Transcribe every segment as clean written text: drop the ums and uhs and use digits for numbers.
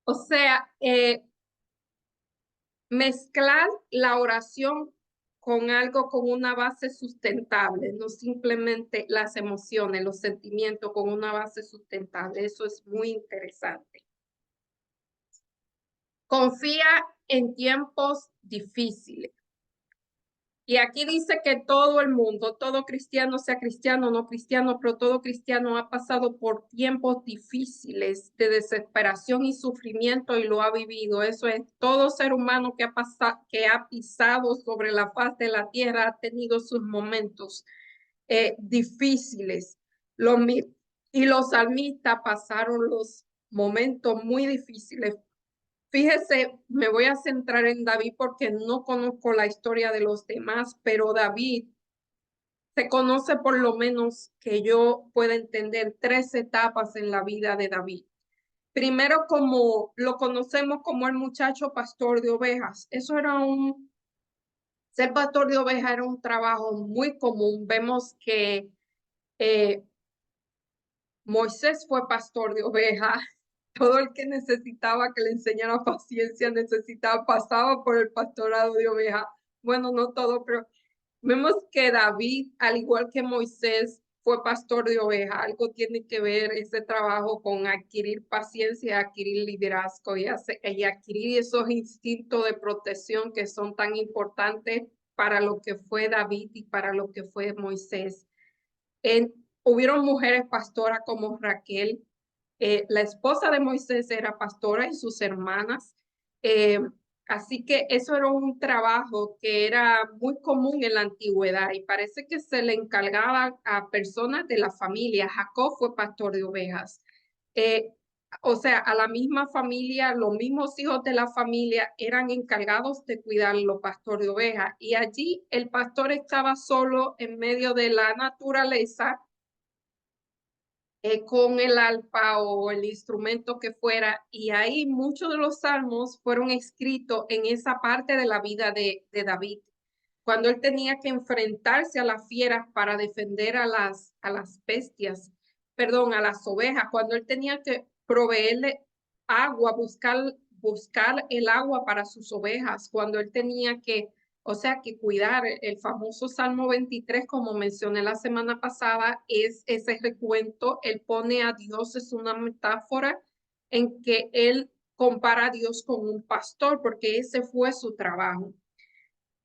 O sea, mezclar la oración con algo con una base sustentable, no simplemente las emociones, los sentimientos con una base sustentable. Eso es muy interesante. Confía en tiempos difíciles. Y aquí dice que todo el mundo, todo cristiano, sea cristiano o no cristiano, pero todo cristiano ha pasado por tiempos difíciles de desesperación y sufrimiento y lo ha vivido. Eso es, todo ser humano que ha pasado, que ha pisado sobre la faz de la tierra ha tenido sus momentos difíciles. Y los salmistas pasaron los momentos muy difíciles. Fíjese, me voy a centrar en David porque no conozco la historia de los demás, pero David se conoce por lo menos que yo pueda entender tres etapas en la vida de David. Primero, como lo conocemos como el muchacho pastor de ovejas. Ser pastor de ovejas era un trabajo muy común. Vemos que eh, Moisés fue pastor de ovejas. Todo el que necesitaba que le enseñara paciencia necesitaba, pasaba por el pastorado de ovejas. Bueno, no todo, pero vemos que David, al igual que Moisés, fue pastor de ovejas. Algo tiene que ver ese trabajo con adquirir paciencia, adquirir liderazgo y adquirir esos instintos de protección que son tan importantes para lo que fue David y para lo que fue Moisés. Hubieron mujeres pastoras como Raquel, la esposa de Moisés era pastora y sus hermanas. Eh, Así que eso era un trabajo que era muy común en la antigüedad y parece que se le encargaba a personas de la familia. Jacob fue pastor de ovejas. Eh, o sea, a la misma familia, los mismos hijos de la familia eran encargados de cuidar los pastores de ovejas. Y allí el pastor estaba solo en medio de la naturaleza con el alfa o el instrumento que fuera, y ahí muchos de los salmos fueron escritos en esa parte de la vida de David, cuando él tenía que enfrentarse a las fieras para defender a las bestias, perdón, a las ovejas, cuando él tenía que proveerle agua, buscar el agua para sus ovejas, cuando él tenía que, o sea, que cuidar el famoso Salmo 23, como mencioné la semana pasada, es ese recuento. Él pone a Dios, es una metáfora en que él compara a Dios con un pastor, porque ese fue su trabajo.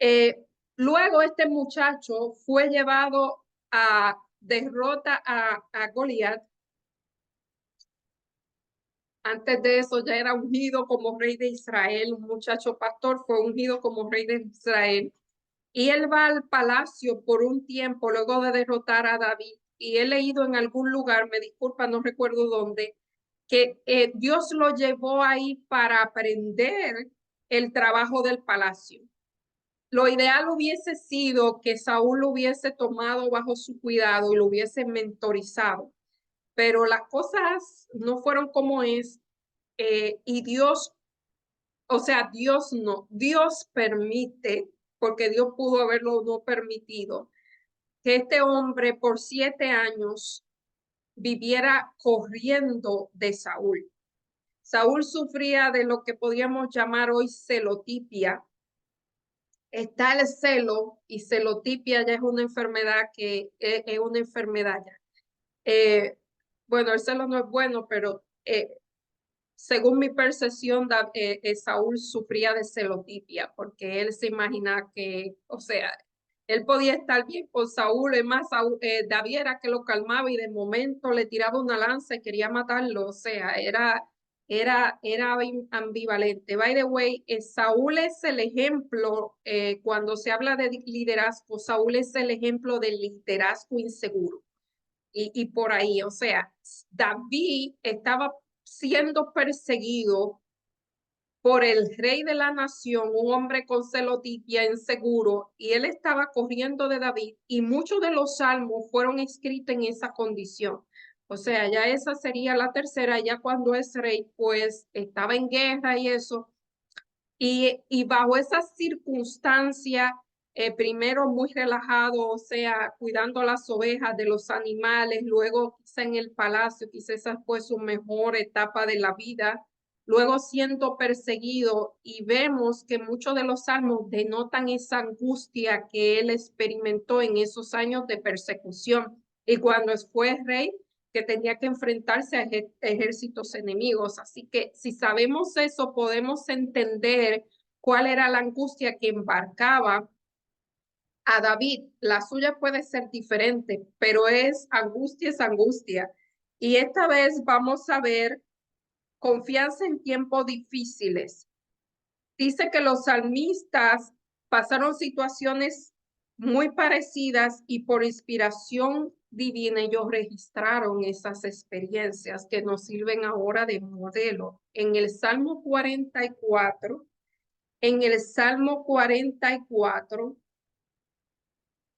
Eh, Luego este muchacho fue llevado a derrota a Goliat. Antes de eso ya era ungido como rey de Israel, un muchacho pastor fue ungido como rey de Israel. Y él va al palacio por un tiempo luego de derrotar a David. Y he leído en algún lugar, me disculpa, no recuerdo dónde, que Dios lo llevó ahí para aprender el trabajo del palacio. Lo ideal hubiese sido que Saúl lo hubiese tomado bajo su cuidado y lo hubiese mentorizado, pero las cosas no fueron como es, y Dios, o sea, Dios no, Dios permite, porque Dios pudo haberlo no permitido, que este hombre por 7 años viviera corriendo de Saúl. Saúl sufría de lo que podríamos llamar hoy celotipia. Está el celo, y celotipia ya es una enfermedad que es una enfermedad ya. Bueno, el celo no es bueno, pero según mi percepción, Saúl sufría de celotipia, porque él se imagina que, o sea, él podía estar bien con Saúl, es más, David era que lo calmaba y de momento le tiraba una lanza y quería matarlo, o sea, era ambivalente. By the way, Saúl es el ejemplo, cuando se habla de liderazgo, Saúl es el ejemplo del liderazgo inseguro. Y por ahí, o sea, David estaba siendo perseguido por el rey de la nación, un hombre con celotipia inseguro, y él estaba corriendo de David, y muchos de los salmos fueron escritos en esa condición. O sea, ya esa sería la tercera, ya cuando es rey, pues estaba en guerra y eso, y bajo esas circunstancias, primero muy relajado, o sea, cuidando las ovejas de los animales, luego quizá en el palacio, quizá esa fue su mejor etapa de la vida, luego siendo perseguido, y vemos que muchos de los salmos denotan esa angustia que él experimentó en esos años de persecución. Y cuando fue rey, que tenía que enfrentarse a ejércitos enemigos. Así que si sabemos eso, podemos entender cuál era la angustia que embarcaba a David. La suya puede ser diferente, pero es angustia. Y esta vez vamos a ver confianza en tiempos difíciles. Dice que los salmistas pasaron situaciones muy parecidas y por inspiración divina ellos registraron esas experiencias que nos sirven ahora de modelo. En el Salmo 44, en el Salmo 44,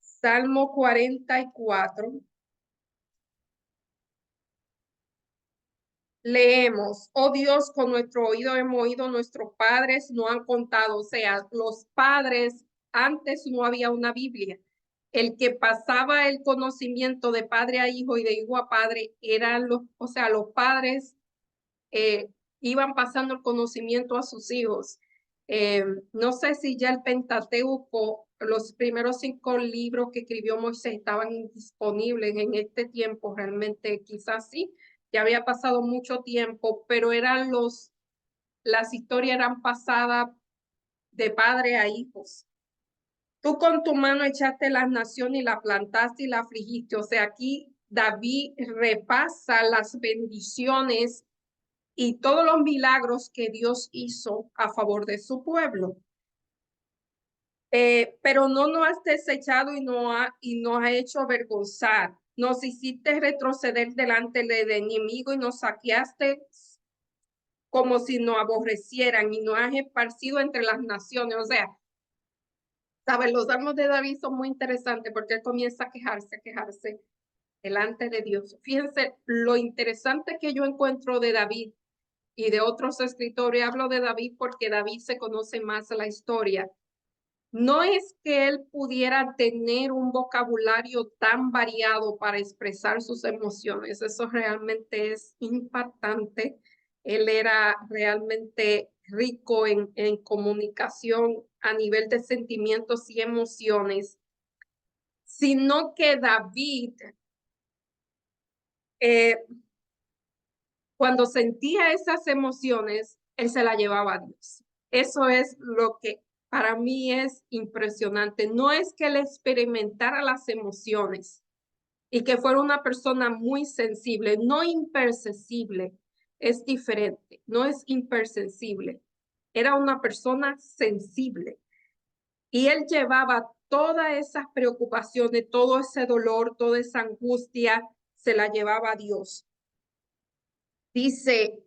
Salmo 44, leemos, oh Dios, con nuestro oído hemos oído, nuestros padres no han contado, o sea, los padres, antes no había una Biblia. El que pasaba el conocimiento de padre a hijo y de hijo a padre eran los, o sea, los padres eh, iban pasando el conocimiento a sus hijos. No sé si ya el Pentateuco, los primeros 5 libros que escribió Moisés estaban disponibles en este tiempo, realmente quizás sí, ya había pasado mucho tiempo, pero las historias eran pasadas de padre a hijos. Tú con tu mano echaste las naciones y la plantaste y la afligiste. O sea, aquí David repasa las bendiciones y todos los milagros que Dios hizo a favor de su pueblo. Pero no nos has desechado y nos ha hecho avergonzar. Nos hiciste retroceder delante del enemigo y nos saqueaste como si nos aborrecieran y nos has esparcido entre las naciones. O sea, ¿sabes? Los salmos de David son muy interesantes porque él comienza a quejarse delante de Dios. Fíjense lo interesante que yo encuentro de David y de otros escritores. Hablo de David porque David se conoce más la historia. No es que él pudiera tener un vocabulario tan variado para expresar sus emociones. Eso realmente es impactante. Él era realmente rico en comunicación a nivel de sentimientos y emociones, sino que David, eh, cuando sentía esas emociones, él se la llevaba a Dios. Eso es lo que para mí es impresionante. No es que él experimentara las emociones y que fuera una persona muy sensible, no impersensible, es diferente, no es impersensible. Era una persona sensible y él llevaba todas esas preocupaciones, todo ese dolor, toda esa angustia, se la llevaba a Dios. Dice,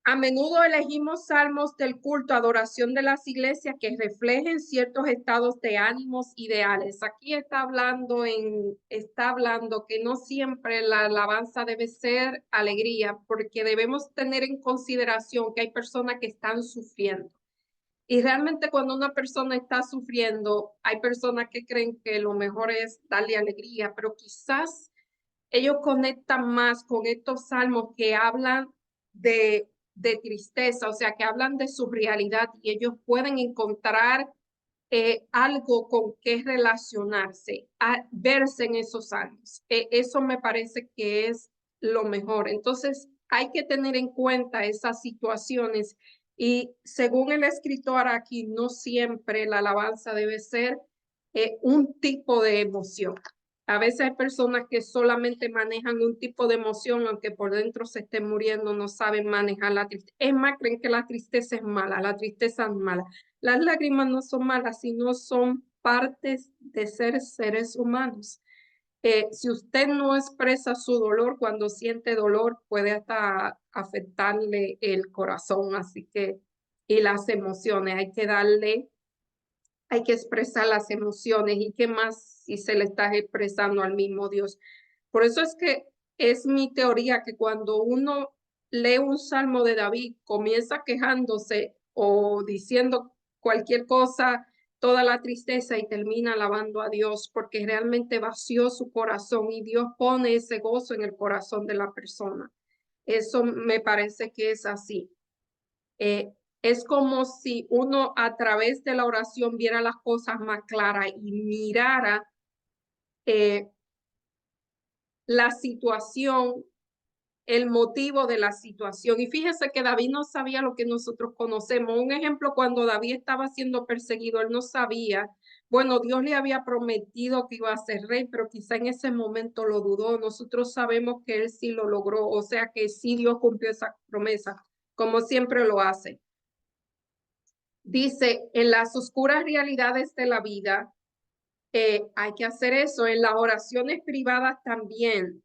a menudo elegimos salmos del culto, adoración de las iglesias que reflejen ciertos estados de ánimos ideales. Aquí está hablando que no siempre la alabanza debe ser alegría, porque debemos tener en consideración que hay personas que están sufriendo. Y realmente cuando una persona está sufriendo, hay personas que creen que lo mejor es darle alegría, pero quizás ellos conectan más con estos salmos que hablan de tristeza, o sea, que hablan de su realidad y ellos pueden encontrar algo con que relacionarse, a verse en esos salmos. Eso me parece que es lo mejor. Entonces, hay que tener en cuenta esas situaciones y según el escritor aquí, no siempre la alabanza debe ser un tipo de emoción. A veces hay personas que solamente manejan un tipo de emoción, aunque por dentro se estén muriendo, no saben manejar la tristeza. Es más, creen que la tristeza es mala, la tristeza es mala. Las lágrimas no son malas, sino son partes de ser seres humanos. Si usted no expresa su dolor, cuando siente dolor, puede hasta afectarle el corazón. Así que, y las emociones, hay que expresar las emociones y qué más si se le está expresando al mismo Dios. Por eso es que es mi teoría que cuando uno lee un salmo de David, comienza quejándose o diciendo cualquier cosa, toda la tristeza y termina alabando a Dios porque realmente vació su corazón y Dios pone ese gozo en el corazón de la persona. Eso me parece que es así. Es como si uno a través de la oración viera las cosas más claras y mirara la situación, el motivo de la situación. Y fíjese que David no sabía lo que nosotros conocemos. Un ejemplo, cuando David estaba siendo perseguido, él no sabía. Bueno, Dios le había prometido que iba a ser rey, pero quizá en ese momento lo dudó. Nosotros sabemos que él sí lo logró, o sea que sí Dios cumplió esa promesa, como siempre lo hace. Dice, en las oscuras realidades de la vida, hay que hacer eso, en las oraciones privadas también,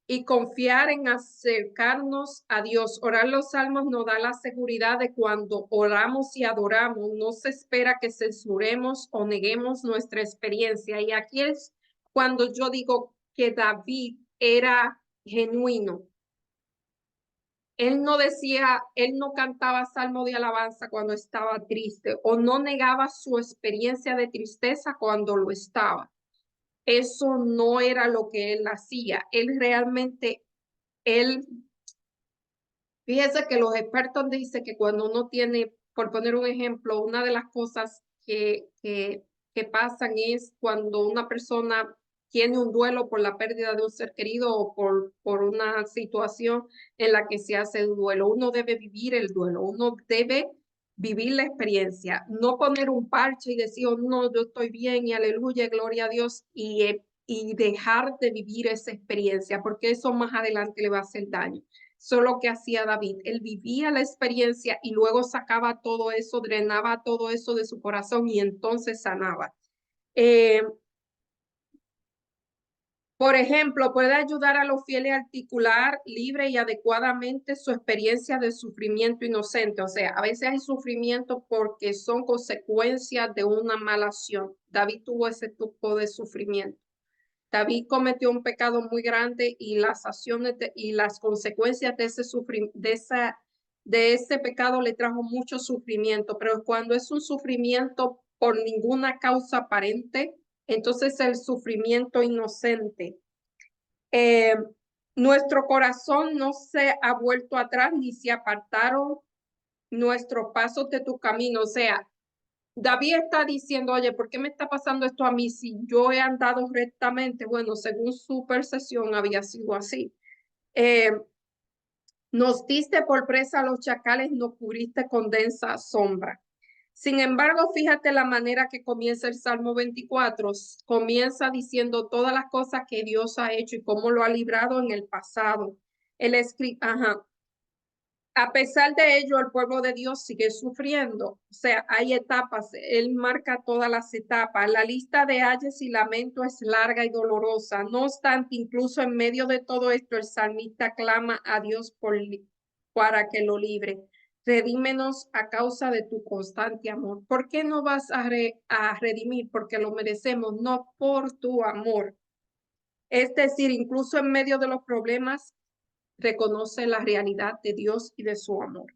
y confiar en acercarnos a Dios. Orar los salmos nos da la seguridad de cuando oramos y adoramos, no se espera que censuremos o neguemos nuestra experiencia. Y aquí es cuando yo digo que David era genuino. Él no decía, él no cantaba salmo de alabanza cuando estaba triste o no negaba su experiencia de tristeza cuando lo estaba. Eso no era lo que él hacía. Él realmente, él, fíjese que los expertos dicen que cuando uno tiene, por poner un ejemplo, una de las cosas que pasan es cuando una persona tiene un duelo por la pérdida de un ser querido o por una situación en la que se hace el duelo. Uno debe vivir el duelo, uno debe vivir la experiencia, no poner un parche y decir, oh, no, yo estoy bien y aleluya, gloria a Dios, y dejar de vivir esa experiencia, porque eso más adelante le va a hacer daño. Eso es lo que hacía David. Él vivía la experiencia y luego sacaba todo eso, drenaba todo eso de su corazón y entonces sanaba. Por ejemplo, puede ayudar a los fieles a articular libre y adecuadamente su experiencia de sufrimiento inocente. O sea, a veces hay sufrimiento porque son consecuencias de una mala acción. David tuvo ese tipo de sufrimiento. David cometió un pecado muy grande y las acciones y las consecuencias de ese pecado le trajo mucho sufrimiento, pero cuando es un sufrimiento por ninguna causa aparente, entonces el sufrimiento inocente. Eh, Nuestro corazón no se ha vuelto atrás ni se apartaron nuestros pasos de tu camino. O sea, David está diciendo, oye, ¿por qué me está pasando esto a mí si yo he andado rectamente? Bueno, según su percepción había sido así. Nos diste por presa a los chacales, nos cubriste con densa sombra. Sin embargo, fíjate la manera que comienza el Salmo 24. Comienza diciendo todas las cosas que Dios ha hecho y cómo lo ha librado en el pasado. A pesar de ello, el pueblo de Dios sigue sufriendo. O sea, hay etapas. Él marca todas las etapas. La lista de ayes y lamento es larga y dolorosa. No obstante, incluso en medio de todo esto, el salmista clama a Dios para que lo libre. Redímenos a causa de tu constante amor. ¿Por qué no vas a redimir? Porque lo merecemos, no por tu amor. Es decir, incluso en medio de los problemas, reconoce la realidad de Dios y de su amor.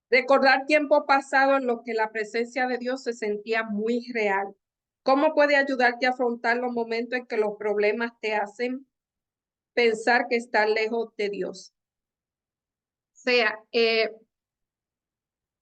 Recordar tiempo pasado en lo que la presencia de Dios se sentía muy real. ¿Cómo puede ayudarte a afrontar los momentos en que los problemas te hacen pensar que estás lejos de Dios? O sea,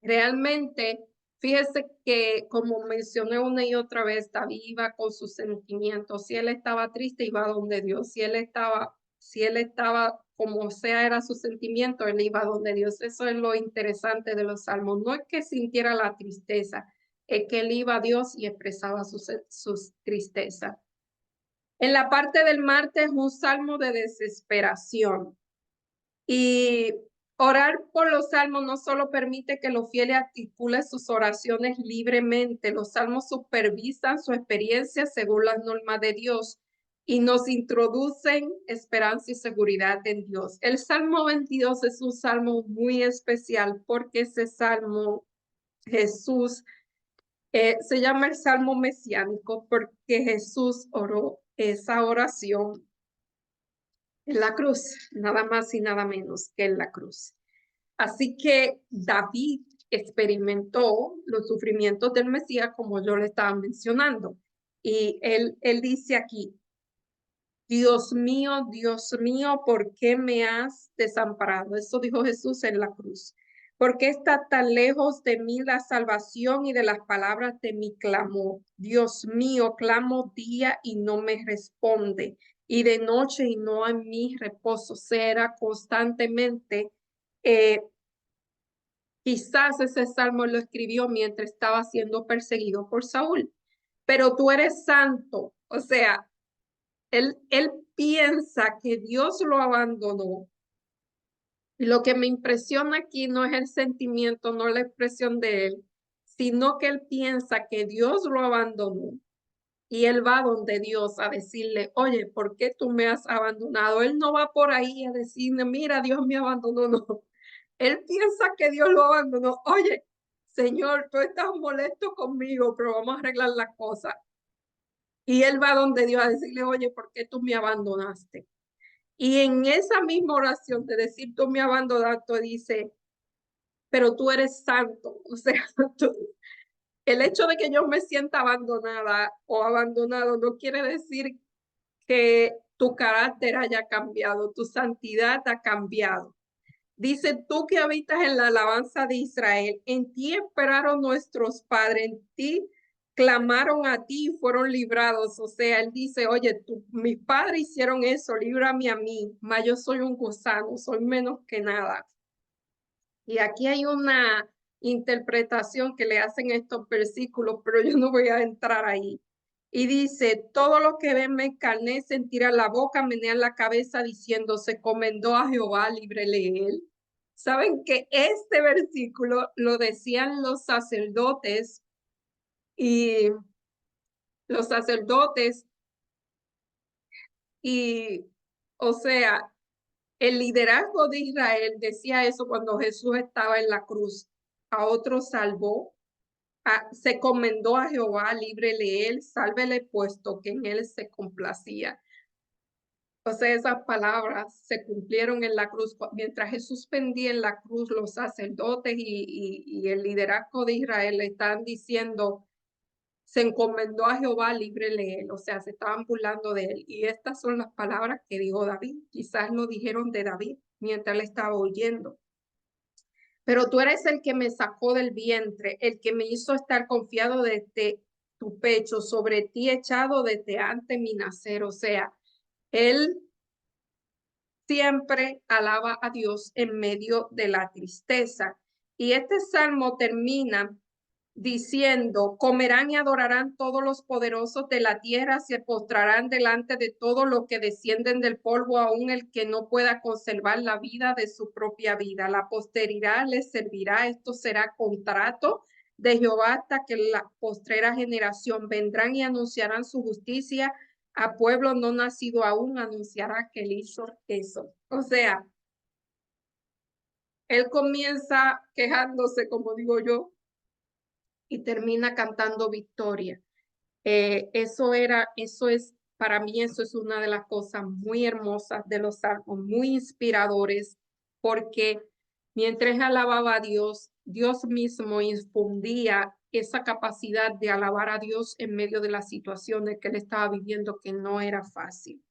realmente, fíjese que como mencioné una y otra vez, David iba con sus sentimientos. Si él estaba triste, iba donde Dios. Si él estaba como sea era su sentimiento, él iba donde Dios. Eso es lo interesante de los salmos. No es que sintiera la tristeza, es que él iba a Dios y expresaba sus tristezas. En la parte del martes, un salmo de desesperación. Y orar por los salmos no solo permite que los fieles articulen sus oraciones libremente, los salmos supervisan su experiencia según las normas de Dios y nos introducen esperanza y seguridad en Dios. El Salmo 22 es un salmo muy especial porque ese salmo Jesús se llama el salmo mesiánico porque Jesús oró esa oración en la cruz, nada más y nada menos que en la cruz. Así que David experimentó los sufrimientos del Mesías como yo le estaba mencionando. Y él dice aquí, Dios mío, ¿por qué me has desamparado? Eso dijo Jesús en la cruz. ¿Por qué está tan lejos de mí la salvación y de las palabras de mi clamor? Dios mío, clamo día y no me responde, y de noche y no en mi reposo. Será constantemente. eh, Quizás ese salmo lo escribió mientras estaba siendo perseguido por Saúl. Pero tú eres santo, o sea, él piensa que Dios lo abandonó. Y lo que me impresiona aquí no es el sentimiento, no la expresión de él, sino que él piensa que Dios lo abandonó. Y él va donde Dios a decirle, oye, ¿por qué tú me has abandonado? Él no va por ahí a decirle, mira, Dios me abandonó, no. Él piensa que Dios lo abandonó. Oye, Señor, tú estás molesto conmigo, pero vamos a arreglar las cosas. Y él va donde Dios a decirle, oye, ¿por qué tú me abandonaste? Y en esa misma oración de decir tú me abandonaste, dice, pero tú eres santo. O sea, el hecho de que yo me sienta abandonada o abandonado no quiere decir que tu carácter haya cambiado, tu santidad ha cambiado. Dice, tú que habitas en la alabanza de Israel, en ti esperaron nuestros padres, en ti clamaron a ti y fueron librados. O sea, él dice, oye, mis padres hicieron eso, líbrame a mí, mas yo soy un gusano, soy menos que nada. Y aquí hay una interpretación que le hacen estos versículos, pero yo no voy a entrar ahí. Y dice, todo lo que ven me encarnecen, tiran la boca, menean la cabeza diciendo, se encomendó a Jehová, líbrele él. Saben que este versículo lo decían los sacerdotes y los sacerdotes y, o sea, el liderazgo de Israel decía eso cuando Jesús estaba en la cruz. A otros salvó, se encomendó a Jehová, líbrele él, sálvele puesto que en él se complacía. O sea, esas palabras se cumplieron en la cruz. Mientras Jesús pendía en la cruz, los sacerdotes y el liderazgo de Israel le están diciendo, se encomendó a Jehová, líbrele él. O sea, se estaban burlando de él. Y estas son las palabras que dijo David. Quizás lo dijeron de David mientras le estaba oyendo. Pero tú eres el que me sacó del vientre, el que me hizo estar confiado desde tu pecho, sobre ti echado desde antes mi nacer. O sea, él siempre alaba a Dios en medio de la tristeza. Y este salmo termina diciendo, comerán y adorarán todos los poderosos de la tierra, se postrarán delante de todo lo que descienden del polvo, aun el que no pueda conservar la vida de su propia vida. La posteridad les servirá, esto será contrato de Jehová hasta que la postrera generación vendrán y anunciarán su justicia. A pueblo no nacido aún anunciará que él hizo eso. O sea, él comienza quejándose, como digo yo, y termina cantando victoria. Eso es, para mí eso es una de las cosas muy hermosas de los salmos, muy inspiradores, porque mientras alababa a Dios, Dios mismo infundía esa capacidad de alabar a Dios en medio de las situaciones que él estaba viviendo, que no era fácil.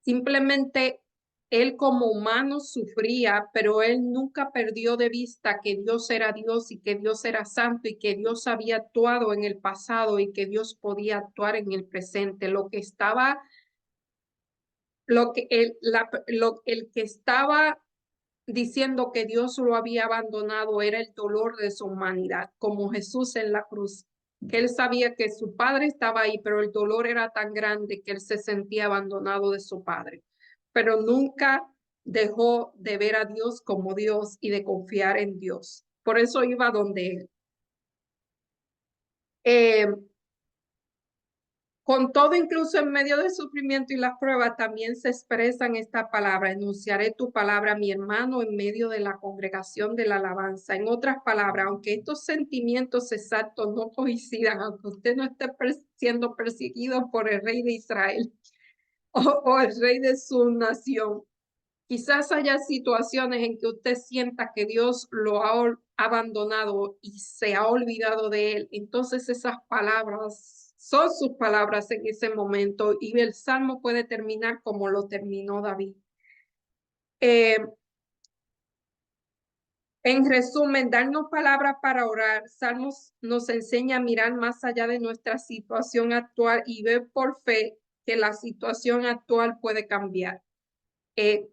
Simplemente él como humano sufría, pero él nunca perdió de vista que Dios era Dios y que Dios era santo y que Dios había actuado en el pasado y que Dios podía actuar en el presente. El que estaba diciendo que Dios lo había abandonado era el dolor de su humanidad, como Jesús en la cruz, que él sabía que su padre estaba ahí, pero el dolor era tan grande que él se sentía abandonado de su padre, pero nunca dejó de ver a Dios como Dios y de confiar en Dios. Por eso iba donde él. Eh, Con todo, incluso en medio del sufrimiento y las pruebas, también se expresan esta palabra. Enunciaré tu palabra, mi hermano, en medio de la congregación de la alabanza. En otras palabras, aunque estos sentimientos exactos no coincidan, aunque usted no esté siendo perseguido por el rey de Israel o el rey de su nación, quizás haya situaciones en que usted sienta que Dios lo ha abandonado y se ha olvidado de él. Entonces esas palabras son sus palabras en ese momento y el salmo puede terminar como lo terminó David. En resumen, darnos palabras para orar. Salmos nos enseña a mirar más allá de nuestra situación actual y ver por fe que la situación actual puede cambiar.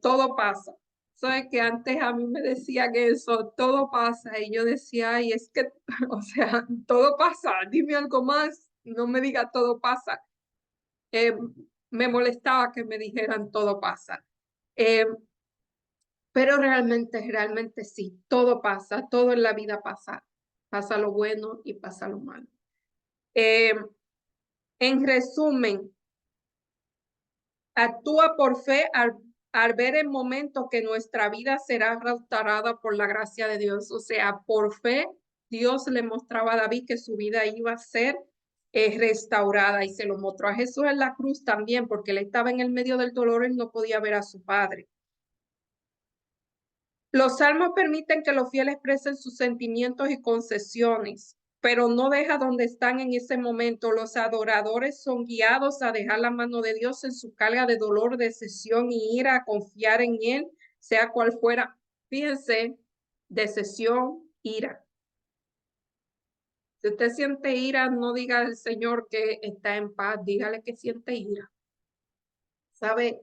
Todo pasa. Sabes que antes a mí me decían eso, todo pasa, y yo decía, ay, es que, o sea, todo pasa, dime algo más, no me diga todo pasa. Me molestaba que me dijeran todo pasa. Pero realmente sí, todo pasa, todo en la vida pasa. Pasa lo bueno y pasa lo malo. En resumen, actúa por fe al ver el momento que nuestra vida será restaurada por la gracia de Dios. O sea, por fe, Dios le mostraba a David que su vida iba a ser restaurada y se lo mostró a Jesús en la cruz también, porque él estaba en el medio del dolor y no podía ver a su padre. Los salmos permiten que los fieles expresen sus sentimientos y concesiones, pero no deja donde están en ese momento. Los adoradores son guiados a dejar la mano de Dios en su carga de dolor, decisión y ira, a confiar en Él, sea cual fuera. Fíjense, decisión, ira. Si usted siente ira, no diga al Señor que está en paz, dígale que siente ira. ¿Sabe?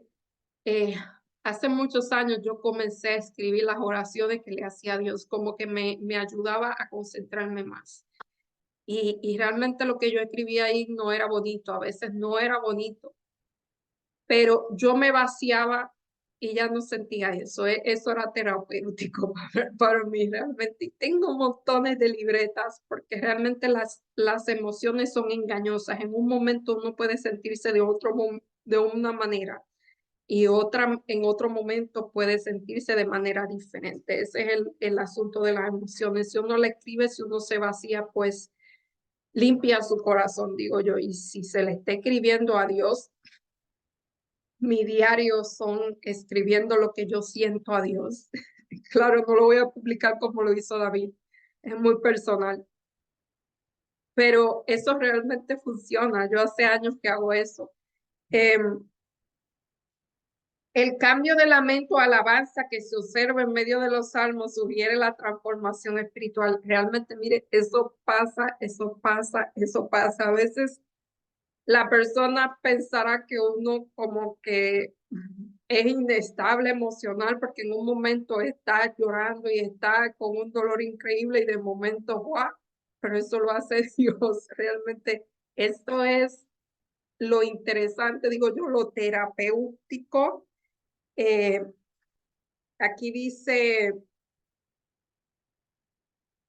Hace muchos años yo comencé a escribir las oraciones que le hacía a Dios, como que me ayudaba a concentrarme más. Y realmente lo que yo escribía ahí no era bonito, a veces no era bonito, pero yo me vaciaba y ya no sentía eso. Eso era terapéutico para mí realmente. Y tengo montones de libretas porque realmente las emociones son engañosas. En un momento uno puede sentirse de una manera y en otro momento puede sentirse de manera diferente. Ese es el asunto de las emociones. Si uno le escribe, si uno se vacía, pues limpia su corazón, digo yo. Y si se le está escribiendo a Dios, mi diario son escribiendo lo que yo siento a Dios. Claro, no lo voy a publicar como lo hizo David, es muy personal. Pero eso realmente funciona. Yo hace años que hago eso. El cambio de lamento a alabanza que se observa en medio de los salmos sugiere la transformación espiritual. Realmente, mire, eso pasa, eso pasa, eso pasa. A veces la persona pensará que uno como que es inestable emocional porque en un momento está llorando y está con un dolor increíble y de momento, ¡guau! Pero eso lo hace Dios. Realmente esto es lo interesante, digo yo, lo terapéutico. Aquí dice,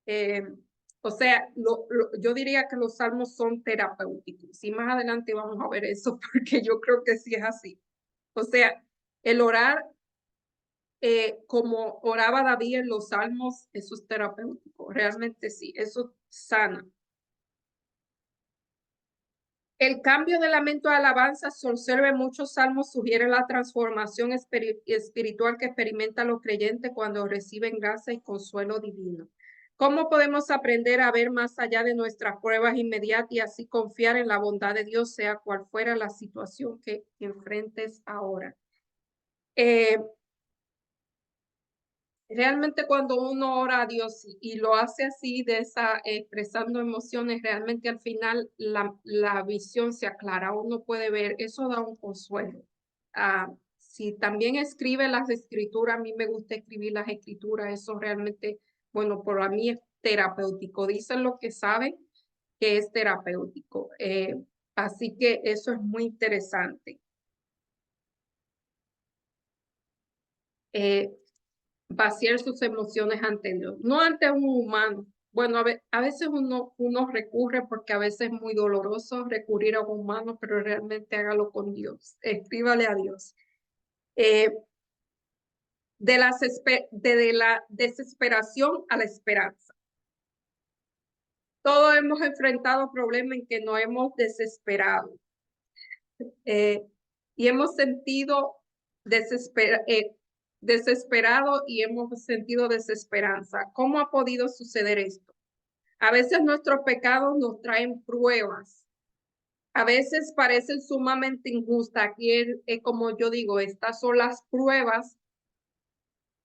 eh, o sea, yo diría que los salmos son terapéuticos. Y más adelante vamos a ver eso, porque yo creo que sí es así. O sea, el orar como oraba David en los salmos, eso es terapéutico. Realmente sí, eso sana. El cambio de lamento a alabanza se observa en muchos salmos, sugiere la transformación espiritual que experimentan los creyentes cuando reciben gracia y consuelo divino. ¿Cómo podemos aprender a ver más allá de nuestras pruebas inmediatas y así confiar en la bondad de Dios, sea cual fuera la situación que enfrentes ahora? Realmente cuando uno ora a Dios y lo hace así, expresando emociones, realmente al final la visión se aclara, uno puede ver, eso da un consuelo. Si también escribe las escrituras, a mí me gusta escribir las escrituras, eso realmente, bueno, para mí es terapéutico. Dicen lo que saben que es terapéutico. Así que eso es muy interesante. Eh, Vaciar sus emociones ante Dios, no ante un humano. Bueno, a veces uno recurre porque a veces es muy doloroso recurrir a un humano, pero realmente hágalo con Dios, escríbale a Dios. De la desesperación a la esperanza. Todos hemos enfrentado problemas en que nos hemos desesperado y hemos sentido desesperado y hemos sentido desesperanza. ¿Cómo ha podido suceder esto? A veces nuestros pecados nos traen pruebas a veces parecen sumamente injustas. Aquí, como yo digo, estas son las pruebas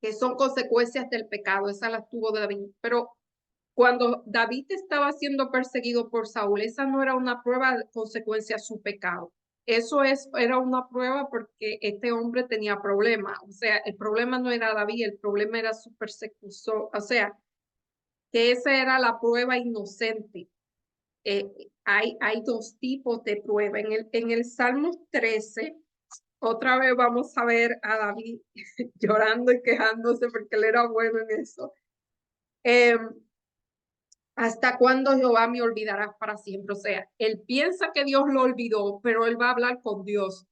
que son consecuencias del pecado. Esas las tuvo David. Pero cuando David estaba siendo perseguido por Saúl, esa no era una prueba de consecuencia de su pecado. Era una prueba porque este hombre tenía problemas. O sea, el problema no era David, el problema era su persecución. O sea, que esa era la prueba inocente. Hay dos tipos de prueba. En el Salmo 13, otra vez vamos a ver a David llorando y quejándose porque él era bueno en eso. ¿Hasta cuándo Jehová me olvidará para siempre? O sea, él piensa que Dios lo olvidó, pero él va a hablar con Dios.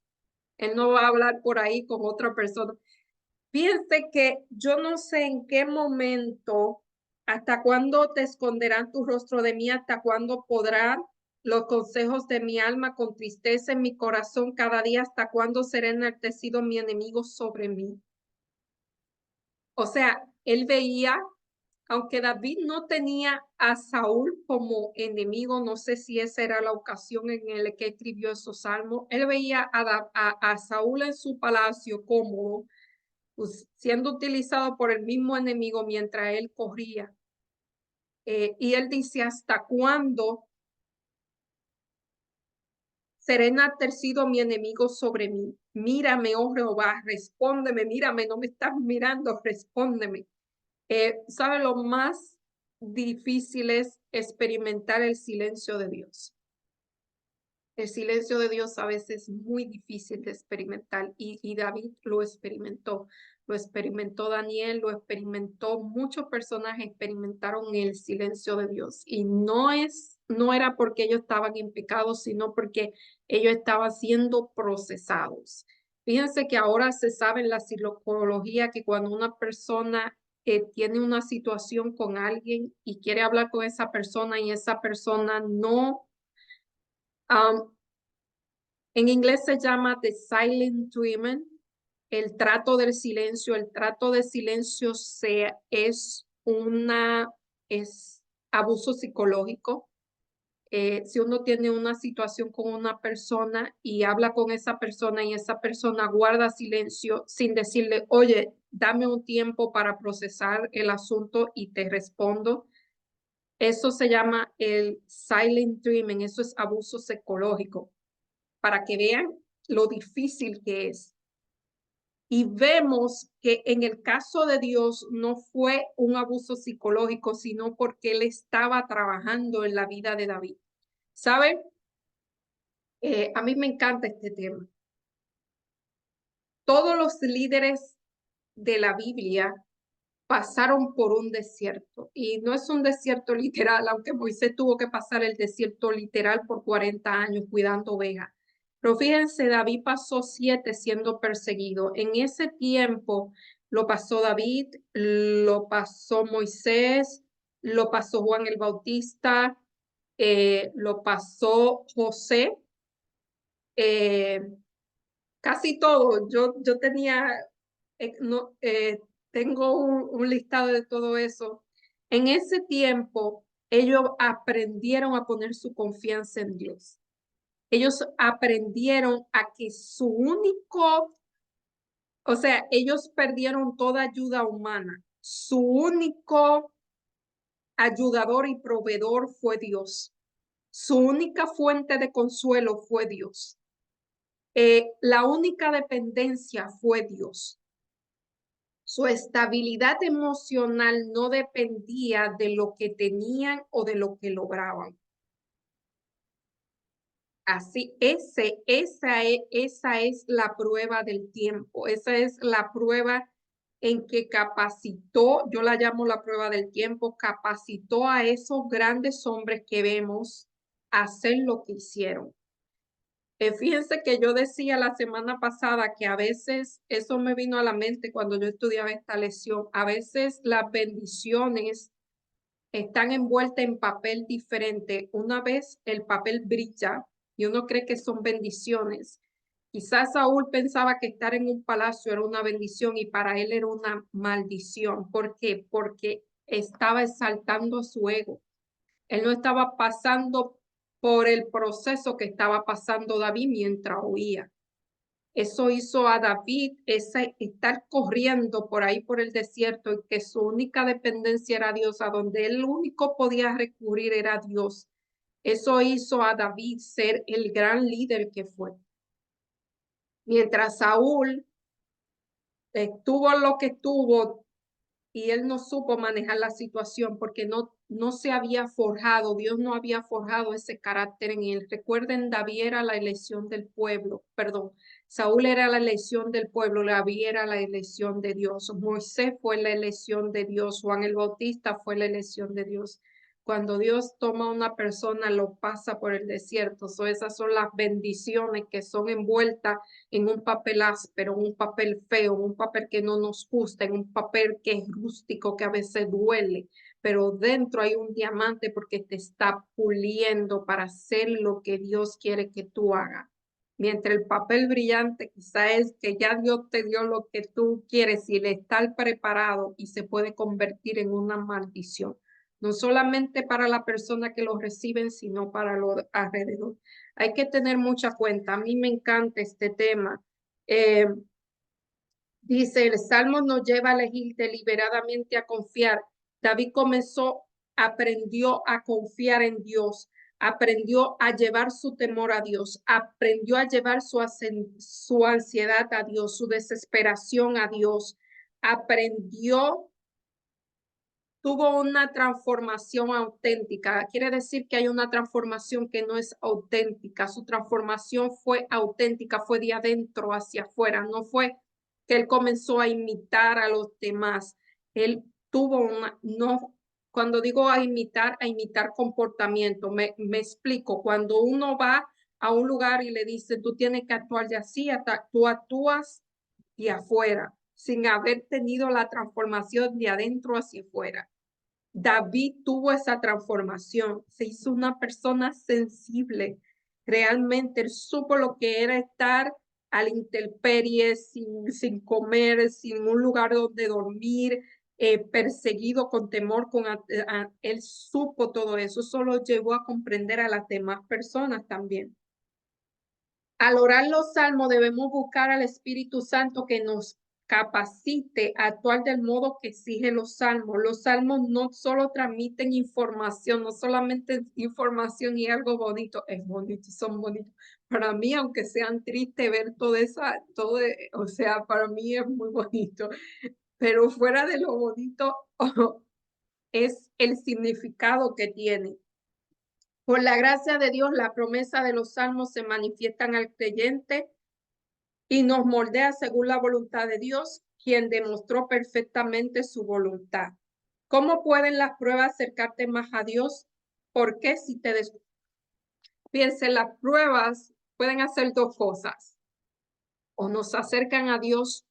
Él no va a hablar por ahí con otra persona. Fíjense que yo no sé en qué momento, hasta cuándo te esconderán tu rostro de mí, hasta cuándo podrán los consejos de mi alma con tristeza en mi corazón cada día, hasta cuándo será enaltecido mi enemigo sobre mí. O sea, él veía, aunque David no tenía a Saúl como enemigo, no sé si esa era la ocasión en la que escribió esos salmos, él veía a Saúl en su palacio cómodo, pues, siendo utilizado por el mismo enemigo mientras él corría. Y él dice, ¿hasta cuándo será enaltecido mi enemigo sobre mí? Mírame, oh Jehová, respóndeme, mírame, no me estás mirando, respóndeme. ¿Sabe lo más difícil es experimentar el silencio de Dios? El silencio de Dios a veces es muy difícil de experimentar y David lo experimentó Daniel, lo experimentó, muchos personajes experimentaron el silencio de Dios y no era porque ellos estaban en pecado, sino porque ellos estaban siendo procesados. Fíjense que ahora se sabe en la psicología que cuando una persona tiene una situación con alguien y quiere hablar con esa persona y esa persona no, en inglés se llama the silent treatment, el trato del silencio. El trato de silencio es abuso psicológico. Si uno tiene una situación con una persona y habla con esa persona y esa persona guarda silencio sin decirle, oye, dame un tiempo para procesar el asunto y te respondo. Eso se llama el silent treatment, eso es abuso psicológico, para que vean lo difícil que es. Y vemos que en el caso de Dios no fue un abuso psicológico, sino porque él estaba trabajando en la vida de David. ¿Saben? A mí me encanta este tema. Todos los líderes de la Biblia pasaron por un desierto y no es un desierto literal, aunque Moisés tuvo que pasar el desierto literal por 40 años cuidando ovejas. Pero fíjense, David pasó 7 siendo perseguido. En ese tiempo lo pasó David, lo pasó Moisés, lo pasó Juan el Bautista, lo pasó José, eh, casi todo. Yo tenía, no, tengo un listado de todo eso. En ese tiempo, ellos aprendieron a poner su confianza en Dios. Ellos aprendieron a que su único, o sea, ellos perdieron toda ayuda humana. Su único ayudador y proveedor fue Dios. Su única fuente de consuelo fue Dios. La única dependencia fue Dios. Su estabilidad emocional no dependía de lo que tenían o de lo que lograban. Así, esa es la prueba del tiempo. Esa es la prueba en que capacitó, yo la llamo la prueba del tiempo, capacitó a esos grandes hombres que vemos a hacer lo que hicieron. Fíjense que yo decía la semana pasada que a veces, eso me vino a la mente cuando yo estudiaba esta lección, a veces las bendiciones están envueltas en papel diferente. Una vez el papel brilla y uno cree que son bendiciones. Quizás Saúl pensaba que estar en un palacio era una bendición y para él era una maldición. ¿Por qué? Porque estaba exaltando su ego. Él no estaba pasando por el proceso que estaba pasando David mientras huía. Eso hizo a David estar corriendo por ahí por el desierto y que su única dependencia era Dios, a donde él único podía recurrir era Dios. Eso hizo a David ser el gran líder que fue. Mientras Saúl tuvo lo que tuvo y él no supo manejar la situación porque no se había forjado, Dios no había forjado ese carácter en él. Recuerden, David era la elección del pueblo, perdón, Saúl era la elección del pueblo, David era la elección de Dios, Moisés fue la elección de Dios, Juan el Bautista fue la elección de Dios. Cuando Dios toma a una persona, lo pasa por el desierto. Esas son las bendiciones que son envueltas en un papel áspero, un papel feo, un papel que no nos gusta, en un papel que es rústico, que a veces duele, pero dentro hay un diamante porque te está puliendo para hacer lo que Dios quiere que tú hagas. Mientras el papel brillante quizá es que ya Dios te dio lo que tú quieres y le está preparado y se puede convertir en una maldición. No solamente para la persona que lo reciben, sino para los alrededor. Hay que tener mucha cuenta. A mí me encanta este tema. Eh, Dice, el Salmo nos lleva a elegir deliberadamente a confiar. David aprendió a confiar en Dios, aprendió a llevar su temor a Dios, aprendió a llevar su ansiedad a Dios, su desesperación a Dios, aprendió, tuvo una transformación auténtica. Quiere decir que hay una transformación que no es auténtica. Su transformación fue auténtica, fue de adentro hacia afuera. No fue que él comenzó a imitar a los demás. Él tuvo no, cuando digo a imitar comportamiento, me explico. Cuando uno va a un lugar y le dice, tú tienes que actuar de así, tú actúas de afuera, sin haber tenido la transformación de adentro hacia afuera. David tuvo esa transformación, se hizo una persona sensible, realmente él supo lo que era estar a la intemperie, sin comer, sin un lugar donde dormir, perseguido con temor, él supo todo eso, solo llevó a comprender a las demás personas también. Al orar los salmos debemos buscar al Espíritu Santo que nos capacite a actuar del modo que exige los salmos. Los salmos no solo transmiten información, no solamente información y algo bonito, es bonito, son bonitos. Para mí, aunque sean tristes ver o sea, para mí es muy bonito, pero fuera de lo bonito es el significado que tiene. Por la gracia de Dios, la promesa de los salmos se manifiestan al creyente y nos moldea según la voluntad de Dios, quien demostró perfectamente su voluntad. ¿Cómo pueden las pruebas acercarte más a Dios? Porque si te piense, las pruebas pueden hacer dos cosas, o nos acercan a Dios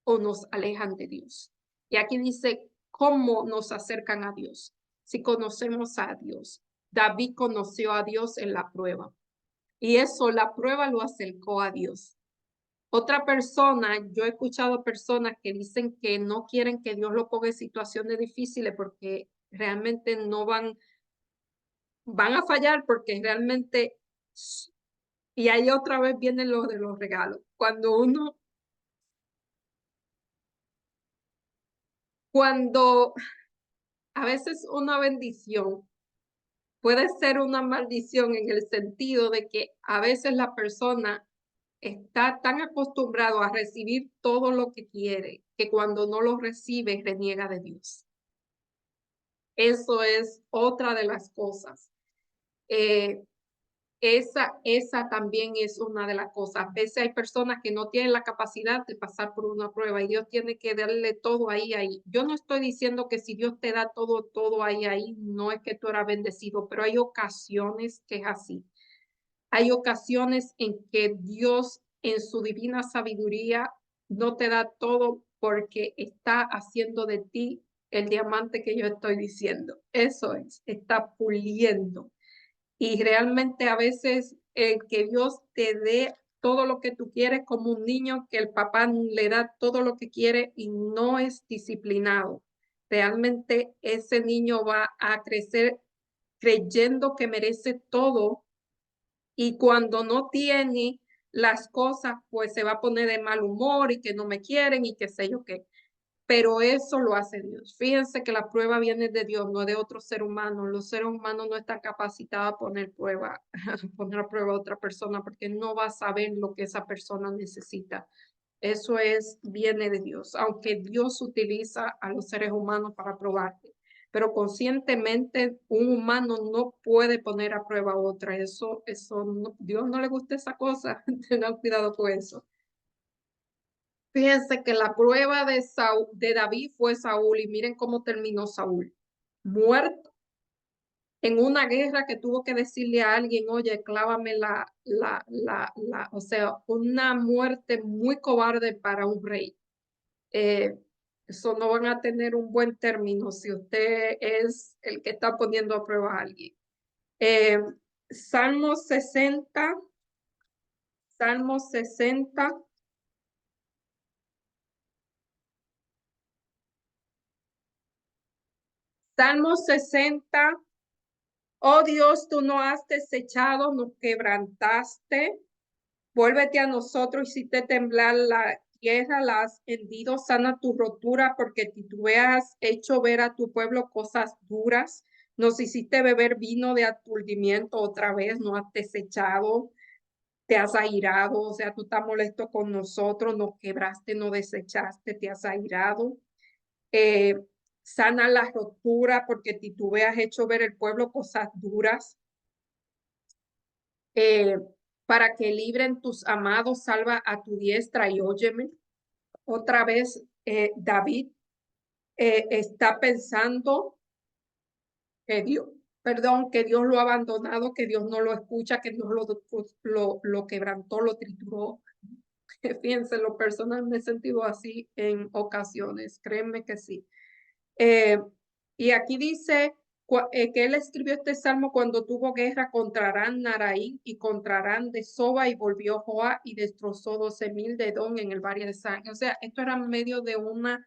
o nos alejan de Dios. Y aquí dice, ¿cómo nos acercan a Dios? Si conocemos a Dios. David conoció a Dios en la prueba. Y eso, la prueba lo acercó a Dios. Otra persona, yo he escuchado personas que dicen que no quieren que Dios lo ponga en situaciones difíciles porque realmente no van a fallar porque realmente, y ahí otra vez vienen los de los regalos. Cuando a veces una bendición puede ser una maldición en el sentido de que a veces la persona está tan acostumbrado a recibir todo lo que quiere que cuando no lo recibe reniega de Dios. Eso es otra de las cosas. Esa también es una de las cosas. A veces hay personas que no tienen la capacidad de pasar por una prueba y Dios tiene que darle todo ahí. Yo no estoy diciendo que si Dios te da todo ahí, no es que tú eras bendecido, pero hay ocasiones que es así. Hay ocasiones en que Dios en su divina sabiduría no te da todo porque está haciendo de ti el diamante que yo estoy diciendo. Eso es, está puliendo. Y realmente a veces que Dios te dé todo lo que tú quieres como un niño que el papá le da todo lo que quiere y no es disciplinado. Realmente ese niño va a crecer creyendo que merece todo, y cuando no tiene las cosas, pues se va a poner de mal humor y que no me quieren y qué sé yo qué. Pero eso lo hace Dios. Fíjense que la prueba viene de Dios, no de otro ser humano. Los seres humanos no están capacitados a poner prueba, poner a prueba a otra persona porque no va a saber lo que esa persona necesita. Eso viene de Dios, aunque Dios utiliza a los seres humanos para probarte, pero conscientemente un humano no puede poner a prueba a otra. Dios no le gusta esa cosa. Tengan cuidado con eso. Fíjense que la prueba de David fue Saúl, y miren cómo terminó Saúl. Muerto en una guerra que tuvo que decirle a alguien, oye, clávame o sea, una muerte muy cobarde para un rey. Eso no van a tener un buen término si usted es el que está poniendo a prueba a alguien. Eh, Salmo 60, Salmo 60. Salmo 60. Oh Dios, tú no has desechado, nos quebrantaste. Vuélvete a nosotros, hiciste temblar la tierra, la has hendido, sana tu rotura, porque tú has hecho ver a tu pueblo cosas duras. Nos hiciste beber vino de aturdimiento otra vez, no has desechado, te has airado, o sea, tú estás molesto con nosotros, nos quebraste, no desechaste, te has airado. Eh, Sana la rotura, porque tú has hecho ver el pueblo cosas duras. eh, para que libren tus amados, salva a tu diestra y óyeme. Otra vez, David está pensando que Dios, perdón, que Dios lo ha abandonado, que Dios no lo escucha, que Dios lo quebrantó, lo trituró. Fíjense, lo personal me he sentido así en ocasiones, créanme que sí. Eh, y aquí dice que él escribió este salmo cuando tuvo guerra contra Aram Naraí y contra Aram de Soba, y volvió Joá y destrozó 12,000 de Edom en el valle de San. O sea, esto era en medio de una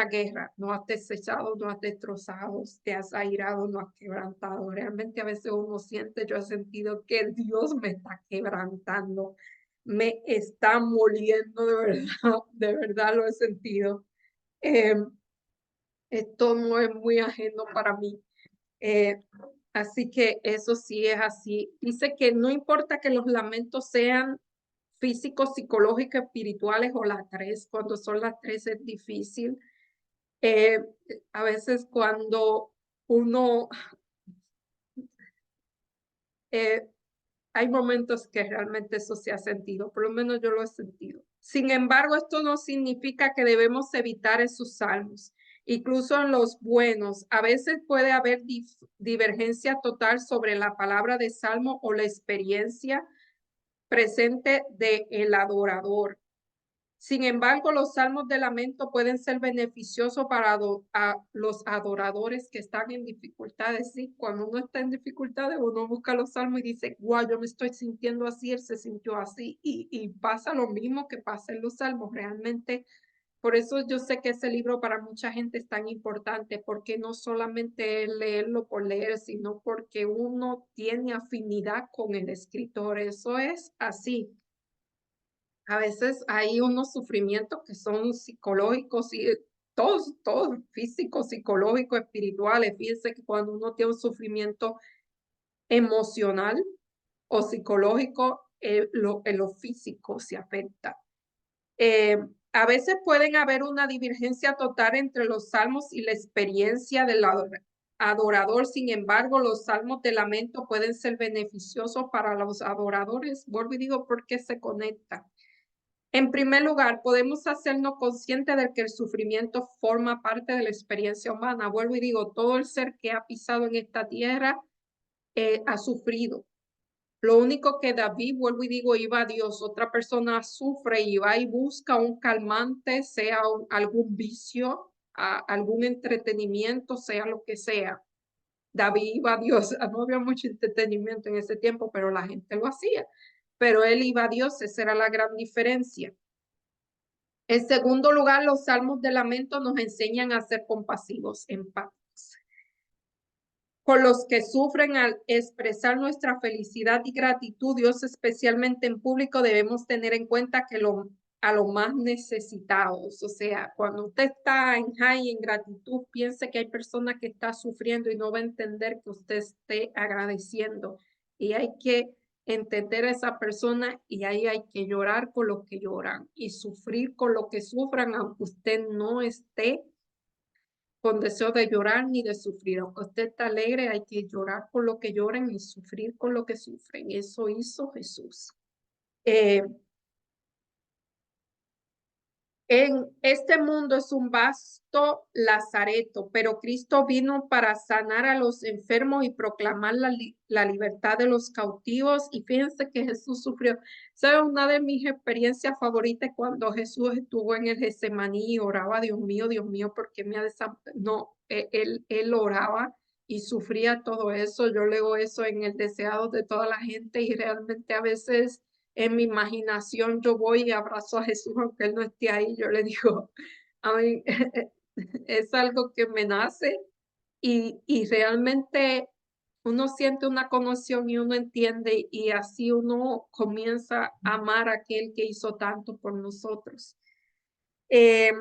guerra. No has desechado, no has destrozado, te has airado, no has quebrantado. Realmente a veces uno siente, yo he sentido que Dios me está quebrantando, me está moliendo de verdad lo he sentido. Eh, Esto no es muy ajeno para mí. Eh, Así que eso sí es así. Dice que no importa que los lamentos sean físicos, psicológicos, espirituales o las tres. Cuando son las tres es difícil. Eh, a veces cuando uno, eh, hay momentos que realmente eso se ha sentido, por lo menos yo lo he sentido. Sin embargo, esto no significa que debemos evitar esos salmos. Incluso en los buenos, a veces puede haber divergencia total sobre la palabra de salmo o la experiencia presente del adorador. Sin embargo, los salmos de lamento pueden ser beneficiosos para los adoradores que están en dificultades. Sí, cuando uno está en dificultades, uno busca los salmos y dice, guau, yo me estoy sintiendo así, él se sintió así, y pasa lo mismo que pasa en los salmos. Realmente, por eso yo sé que ese libro para mucha gente es tan importante, porque no solamente es leerlo por leer, sino porque uno tiene afinidad con el escritor. Eso es así. A veces hay unos sufrimientos que son psicológicos y todos físicos, psicológicos, espirituales. Fíjense que cuando uno tiene un sufrimiento emocional o psicológico, lo físico se afecta. Eh, a veces pueden haber una divergencia total entre los salmos y la experiencia del adorador. Sin embargo, los salmos de lamento pueden ser beneficiosos para los adoradores. Vuelvo y digo, porque se conectan. En primer lugar, podemos hacernos conscientes de que el sufrimiento forma parte de la experiencia humana. Vuelvo y digo, todo el ser que ha pisado en esta tierra ha sufrido. Lo único que David, vuelvo y digo, iba a Dios. Otra persona sufre y va y busca un calmante, sea algún vicio, algún entretenimiento, sea lo que sea. David iba a Dios. No había mucho entretenimiento en ese tiempo, pero la gente lo hacía. Pero él iba a Dios, esa era la gran diferencia. En segundo lugar, los salmos de lamento nos enseñan a ser compasivos, empáticos. Con los que sufren al expresar nuestra felicidad y gratitud, Dios especialmente en público, debemos tener en cuenta que a los más necesitados, o sea, cuando usted está en high, en gratitud, piense que hay personas que están sufriendo y no va a entender que usted esté agradeciendo. Y hay que entender a esa persona y ahí hay que llorar con los que lloran y sufrir con los que sufran, aunque usted no esté con deseo de llorar ni de sufrir. Aunque usted está alegre, hay que llorar por lo que lloran y sufrir con lo que sufren. Eso hizo Jesús. Eh, En este mundo es un vasto lazareto, pero Cristo vino para sanar a los enfermos y proclamar la libertad de los cautivos. Y fíjense que Jesús sufrió. ¿Sabe? Una de mis experiencias favoritas cuando Jesús estuvo en el Getsemaní y oraba, Dios mío, ¿por qué me ha No, él oraba y sufría todo eso. Yo leo eso en el Deseado de toda la gente y realmente a veces en mi imaginación yo voy y abrazo a Jesús aunque Él no esté ahí. Yo le digo, a mí es algo que me nace y realmente uno siente una conexión y uno entiende y así uno comienza a amar a aquel que hizo tanto por nosotros. Eh,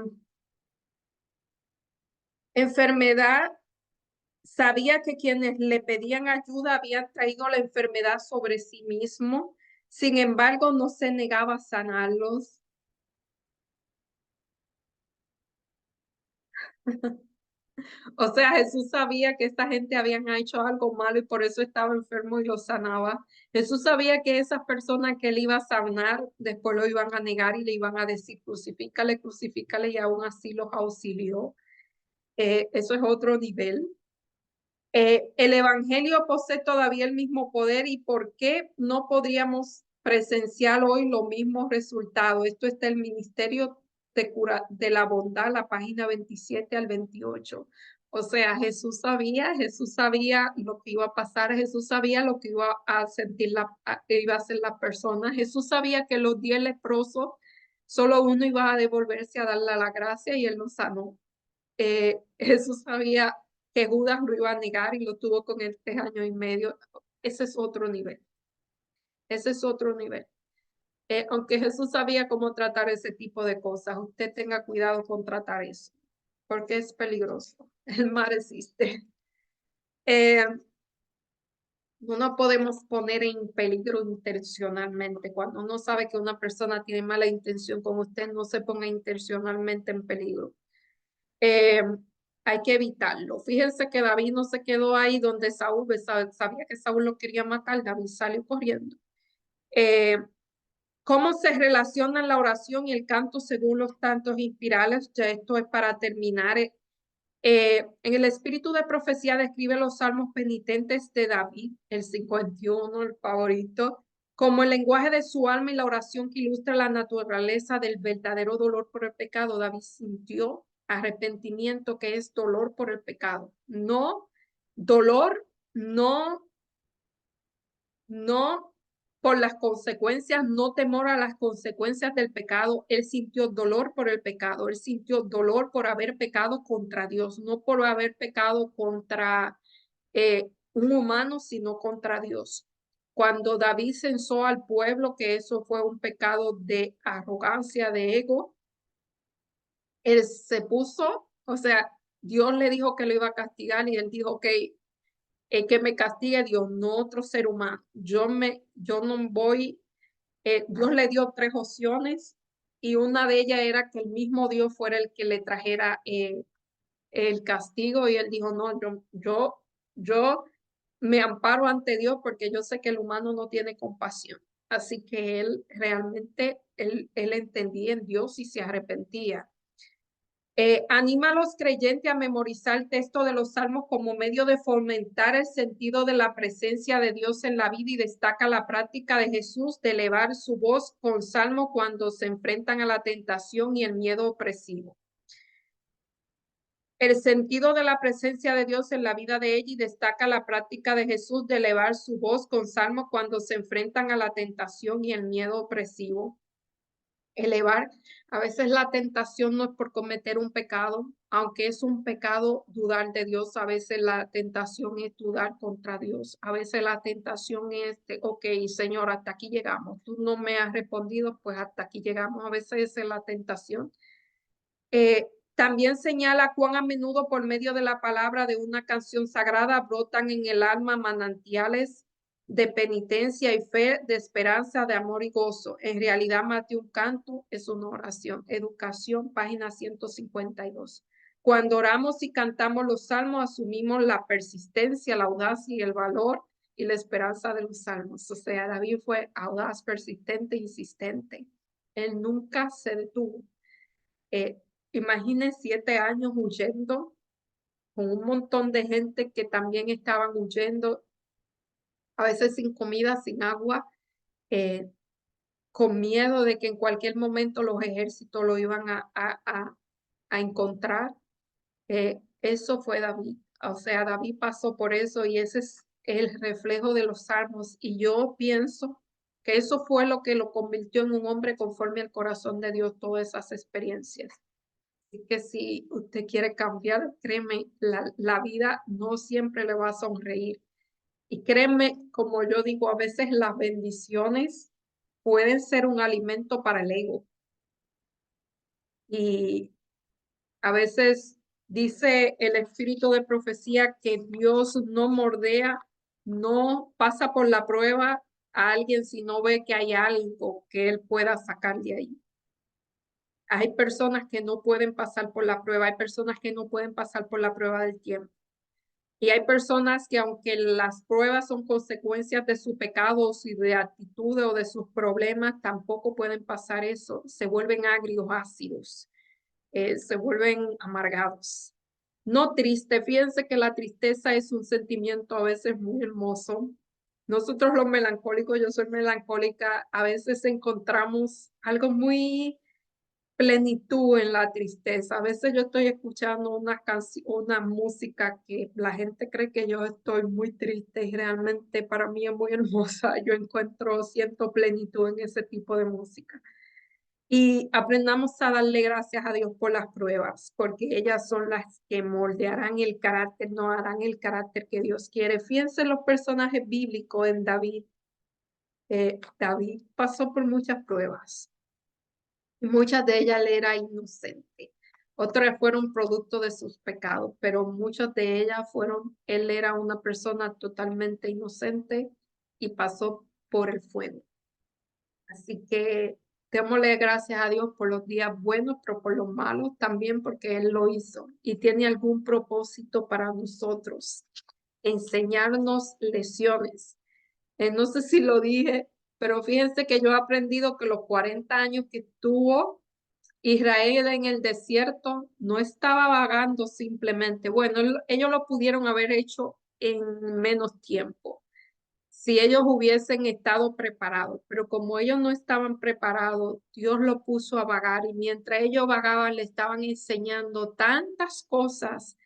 Enfermedad, sabía que quienes le pedían ayuda habían traído la enfermedad sobre sí mismo, sin embargo no se negaba a sanarlos. O sea, Jesús sabía que esta gente habían hecho algo malo y por eso estaba enfermo y lo sanaba. Jesús sabía que esas personas que él iba a sanar, después lo iban a negar y le iban a decir, crucifícale, crucifícale, y aún así los auxilió. Eso es otro nivel. El Evangelio posee todavía el mismo poder y ¿por qué no podríamos presenciar hoy los mismos resultados? Esto está el Ministerio de la Bondad, la página 27 al 28. O sea, Jesús sabía lo que iba a pasar, Jesús sabía lo que iba a sentir, iba a hacer la persona, Jesús sabía que los 10 leprosos, solo uno iba a devolverse a darle la gracia y él lo sanó. Jesús sabía que Judas lo iba a negar y lo tuvo con él 3 años y medio. Ese es otro nivel. Ese es otro nivel. Aunque Jesús sabía cómo tratar ese tipo de cosas, usted tenga cuidado con tratar eso, porque es peligroso. El mal existe. Eh, no podemos poner en peligro intencionalmente. Cuando uno sabe que una persona tiene mala intención con usted, no se ponga intencionalmente en peligro. eh, hay que evitarlo. Fíjense que David no se quedó ahí donde Saúl sabía que Saúl lo quería matar, David salió corriendo. Eh, ¿Cómo se relacionan la oración y el canto según los cantos inspirados? Ya esto es para terminar. En el espíritu de profecía describe los salmos penitentes de David, el 51, el favorito, como el lenguaje de su alma y la oración que ilustra la naturaleza del verdadero dolor por el pecado. David sintió arrepentimiento, que es dolor por el pecado. No dolor, no por las consecuencias, no temor a las consecuencias del pecado. Él sintió dolor por el pecado, él sintió dolor por haber pecado contra Dios, no por haber pecado contra un humano, sino contra Dios. Cuando David censó al pueblo que eso fue un pecado de arrogancia, de ego, él se puso, o sea, Dios le dijo que lo iba a castigar y él dijo, ok, que me castigue Dios, no otro ser humano. Yo no voy, Dios le dio 3 opciones y una de ellas era que el mismo Dios fuera el que le trajera el castigo y él dijo, no, yo me amparo ante Dios porque yo sé que el humano no tiene compasión. Así que él realmente, él entendía en Dios y se arrepentía. Anima a los creyentes a memorizar el texto de los salmos como medio de fomentar el sentido de la presencia de Dios en la vida y destaca la práctica de Jesús de elevar su voz con salmo cuando se enfrentan a la tentación y el miedo opresivo. El sentido de la presencia de Dios en la vida de ella y destaca la práctica de Jesús de elevar su voz con salmo cuando se enfrentan a la tentación y el miedo opresivo. elevar. A veces la tentación no es por cometer un pecado, aunque es un pecado dudar de Dios, a veces la tentación es dudar contra Dios. A veces la tentación es, ok, Señor, hasta aquí llegamos. Tú no me has respondido, pues hasta aquí llegamos. A veces esa es la tentación. También señala cuán a menudo por medio de la palabra de una canción sagrada brotan en el alma manantiales de penitencia y fe, de esperanza, de amor y gozo. En realidad, más de un canto es una oración. Educación, página 152. Cuando oramos y cantamos los salmos, asumimos la persistencia, la audacia y el valor y la esperanza de los salmos. O sea, David fue audaz, persistente, insistente. Él nunca se detuvo. Imagine 7 años huyendo con un montón de gente que también estaban huyendo, a veces sin comida, sin agua, eh, con miedo de que en cualquier momento los ejércitos lo iban a encontrar. Eso fue David. O sea, David pasó por eso y ese es el reflejo de los salmos. Y yo pienso que eso fue lo que lo convirtió en un hombre conforme al corazón de Dios, todas esas experiencias. Así que si usted quiere cambiar, créeme, la vida no siempre le va a sonreír. Y créeme, como yo digo, a veces las bendiciones pueden ser un alimento para el ego. Y a veces dice el espíritu de profecía que Dios no mordea, no pasa por la prueba a alguien si no ve que hay algo que él pueda sacar de ahí. Hay personas que no pueden pasar por la prueba, hay personas que no pueden pasar por la prueba del tiempo. Y hay personas que aunque las pruebas son consecuencias de sus pecados y de actitudes o de sus problemas, tampoco pueden pasar eso. Se vuelven agrios, ácidos, se vuelven amargados. No triste, fíjense que la tristeza es un sentimiento a veces muy hermoso. Nosotros los melancólicos, yo soy melancólica, a veces encontramos algo muy plenitud en la tristeza. A veces yo estoy escuchando una música que la gente cree que yo estoy muy triste y realmente para mí es muy hermosa. Yo siento plenitud en ese tipo de música. Y aprendamos a darle gracias a Dios por las pruebas, porque ellas son las que moldearán el carácter, no harán el carácter que Dios quiere. Fíjense los personajes bíblicos en David. David pasó por muchas pruebas. Muchas de ellas él era inocente. Otras fueron producto de sus pecados, pero muchas de ellas él era una persona totalmente inocente y pasó por el fuego. Así que démosle gracias a Dios por los días buenos, pero por los malos también porque Él lo hizo y tiene algún propósito para nosotros, enseñarnos lecciones. No sé si lo dije, pero fíjense que yo he aprendido que los 40 años que tuvo Israel en el desierto no estaba vagando simplemente. Bueno, ellos lo pudieron haber hecho en menos tiempo si ellos hubiesen estado preparados, pero como ellos no estaban preparados, Dios lo puso a vagar y mientras ellos vagaban le estaban enseñando tantas cosas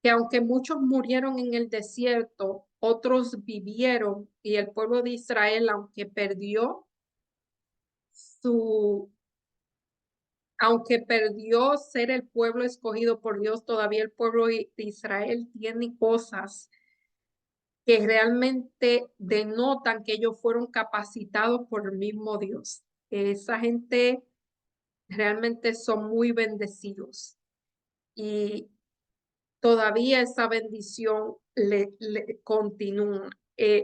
que aunque muchos murieron en el desierto, otros vivieron y el pueblo de Israel, su aunque perdió ser el pueblo escogido por Dios, todavía el pueblo de Israel tiene cosas que realmente denotan que ellos fueron capacitados por el mismo Dios. Esa gente realmente son muy bendecidos y todavía esa bendición le continúa.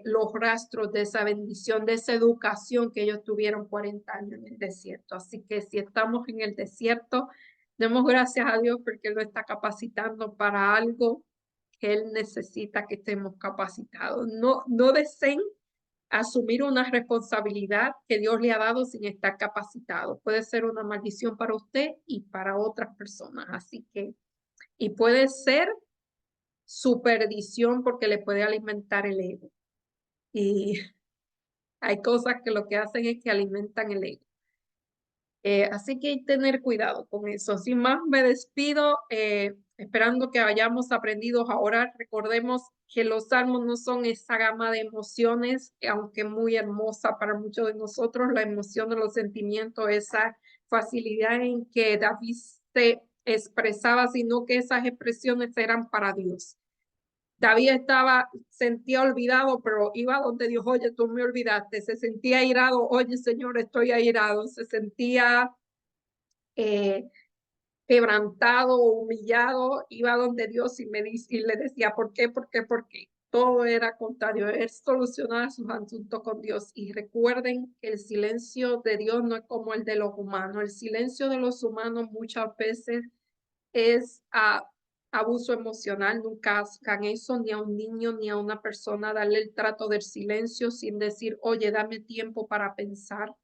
Los rastros de esa bendición, de esa educación que ellos tuvieron 40 años en el desierto. Así que si estamos en el desierto, demos gracias a Dios porque Él lo está capacitando para algo que Él necesita que estemos capacitados. No deseen asumir una responsabilidad que Dios le ha dado sin estar capacitado. Puede ser una maldición para usted y para otras personas. Así que, y puede ser su perdición porque le puede alimentar el ego. Y hay cosas que lo que hacen es que alimentan el ego. Así que hay que tener cuidado con eso. Sin más, me despido, esperando que hayamos aprendido a orar. Recordemos que los salmos no son esa gama de emociones, aunque muy hermosa para muchos de nosotros, la emoción de los sentimientos, esa facilidad en que David se expresaba, sino que esas expresiones eran para Dios. David sentía olvidado, pero iba donde Dios, oye, tú me olvidaste, se sentía airado, oye, Señor, estoy airado, se sentía eh, quebrantado, humillado, iba donde Dios y le decía, ¿por qué? ¿Por qué? ¿Por qué? Todo era contrario, él solucionaba sus asuntos con Dios. Y recuerden que el silencio de Dios no es como el de los humanos. El silencio de los humanos muchas veces es abuso emocional. Nunca hagan eso ni a un niño ni a una persona, darle el trato del silencio sin decir, oye, dame tiempo para pensar.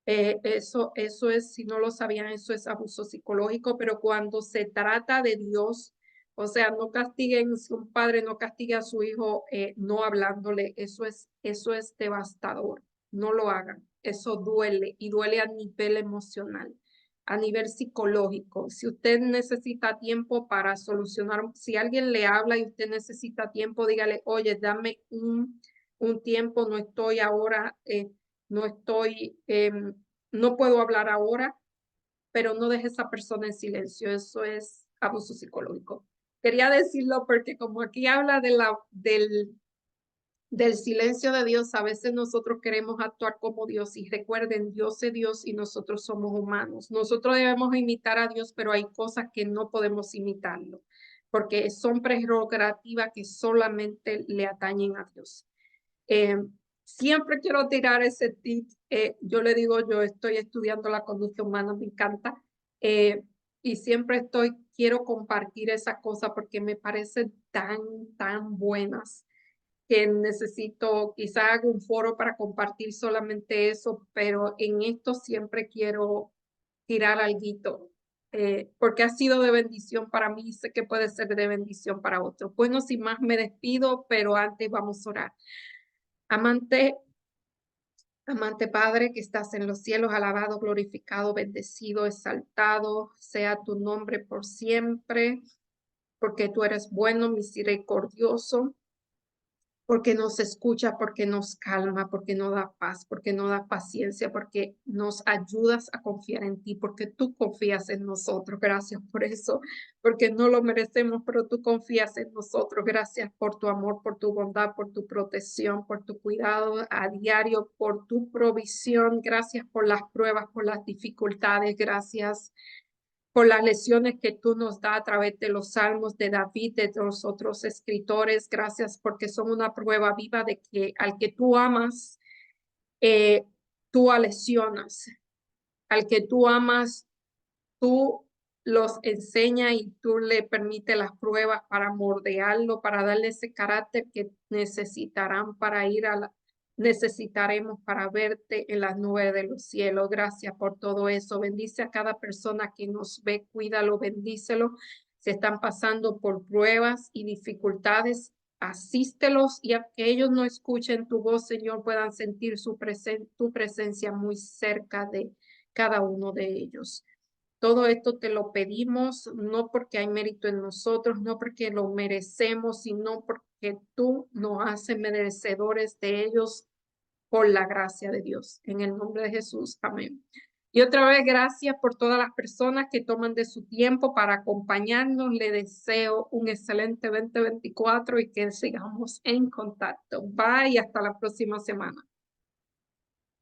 Eso es, si no lo sabían, eso es abuso psicológico, pero cuando se trata de Dios, o sea, no castiguen, si un padre no castiga a su hijo no hablándole, eso es devastador, no lo hagan, eso duele y duele a nivel emocional, a nivel psicológico. Si usted necesita tiempo para solucionar, si alguien le habla y usted necesita tiempo, dígale, oye, dame un tiempo, no estoy ahora. No estoy, no puedo hablar ahora, pero no deje a esa persona en silencio. Eso es abuso psicológico. Quería decirlo porque como aquí habla del silencio de Dios, a veces nosotros queremos actuar como Dios y recuerden, Dios es Dios y nosotros somos humanos. Nosotros debemos imitar a Dios, pero hay cosas que no podemos imitarlo porque son prerrogativas que solamente le atañen a Dios. Eh, Siempre quiero tirar ese tip. Yo le digo, yo estoy estudiando la conducta humana, me encanta. eh, y siempre quiero compartir esa cosa porque me parecen tan buenas que necesito, quizá hago un foro para compartir solamente eso, pero en esto siempre quiero tirar alguito, porque ha sido de bendición para mí y sé que puede ser de bendición para otros. Bueno, sin más me despido, pero antes vamos a orar. Amante, amante Padre que estás en los cielos, alabado, glorificado, bendecido, exaltado sea tu nombre por siempre, porque tú eres bueno, misericordioso, porque nos escucha, porque nos calma, porque nos da paz, porque nos da paciencia, porque nos ayudas a confiar en ti, porque tú confías en nosotros. Gracias por eso, porque no lo merecemos, pero tú confías en nosotros. Gracias por tu amor, por tu bondad, por tu protección, por tu cuidado a diario, por tu provisión. Gracias por las pruebas, por las dificultades. Gracias por las lecciones que tú nos das a través de los salmos de David, de los otros escritores. Gracias porque son una prueba viva de que al que tú amas, eh, tú aleccionas. Al que tú amas, tú los enseña y tú le permites las pruebas para moldearlo, para darle ese carácter que necesitarán para necesitaremos para verte en las nubes de los cielos. Gracias por todo eso. Bendice a cada persona que nos ve, cuídalo, bendícelo. Se están pasando por pruebas y dificultades. Asístelos y a que ellos no escuchen tu voz, Señor, puedan sentir tu presencia muy cerca de cada uno de ellos. Todo esto te lo pedimos, no porque hay mérito en nosotros, no porque lo merecemos, sino porque tú nos haces merecedores de ellos por la gracia de Dios. En el nombre de Jesús, amén. Y otra vez, gracias por todas las personas que toman de su tiempo para acompañarnos. Le deseo un excelente 2024 y que sigamos en contacto. Bye y hasta la próxima semana.